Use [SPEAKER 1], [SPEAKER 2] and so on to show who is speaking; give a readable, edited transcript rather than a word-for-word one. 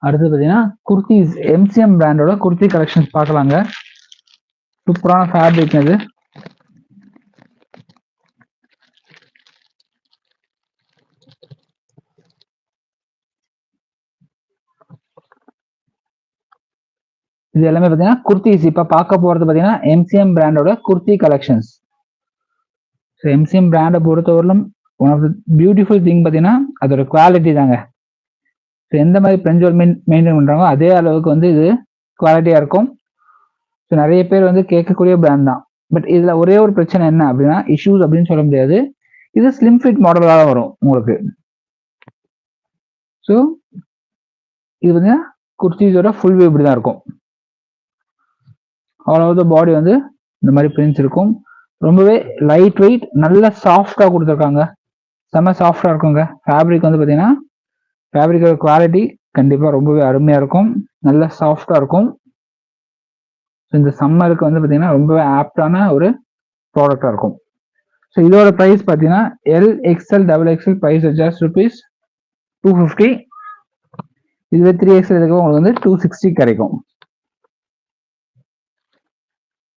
[SPEAKER 1] அடுத்து பார்த்தீங்கன்னா குர்த்திஸ் எம்சிஎம் பிராண்டோட குர்த்தி கலெக்ஷன்ஸ் பார்க்கலாங்க. சூப்பரான ஃபேப்ரிக் இது. இது எல்லாமே பார்த்தீங்கன்னா குர்த்திஸ். இப்போ பார்க்க போகிறது பார்த்தீங்கன்னா எம்சிஎம் பிராண்டோட குர்த்தி கலெக்ஷன்ஸ். ஸோ எம்சிஎம் பிராண்டை பொறுத்தவரையிலும் one of the beautiful thing பார்த்தீங்கன்னா அதோட குவாலிட்டி தாங்க. ஸோ எந்த மாதிரி பிரெஞ்சோல் மெயின்டைன் பண்ணுறாங்களோ அதே அளவுக்கு வந்து இது குவாலிட்டியாக இருக்கும். ஸோ நிறைய பேர் வந்து கேட்கக்கூடிய பிராண்ட் தான். பட் இதில் ஒரே ஒரு பிரச்சனை என்ன அப்படின்னா இஷ்யூஸ் அப்படின்னு சொல்ல முடியாது. இது ஸ்லிம் ஃபிட் மாடலாக தான் வரும் உங்களுக்கு. ஸோ இது பார்த்தீங்கன்னா குர்த்திஸோட ஃபுல் வியூ இப்படி தான் இருக்கும். ஆல் ஓவர் த பாடி வந்து இந்த மாதிரி பிரிண்ட்ஸ் இருக்கும். ரொம்பவே லைட் வெயிட், நல்ல சாஃப்டாக கொடுத்துருக்காங்க. செம்ம சாஃப்டாக இருக்குங்க. ஃபேப்ரிக் வந்து பார்த்தீங்கன்னா ஃபேப்ரிக்கோட குவாலிட்டி கண்டிப்பாக ரொம்பவே அருமையாக இருக்கும். நல்ல சாஃப்டாக இருக்கும். இந்த சம்மருக்கு வந்து பார்த்தீங்கன்னா ரொம்பவே ஆப்டான ஒரு ப்ராடக்டாக இருக்கும். ஸோ இதோட ப்ரைஸ் பார்த்தீங்கன்னா எல்எக்ஸ்எல் XXL ப்ரைஸ் ஜஸ்ட் ₹250. இதுவே 3XL உங்களுக்கு வந்து 260 கிடைக்கும்.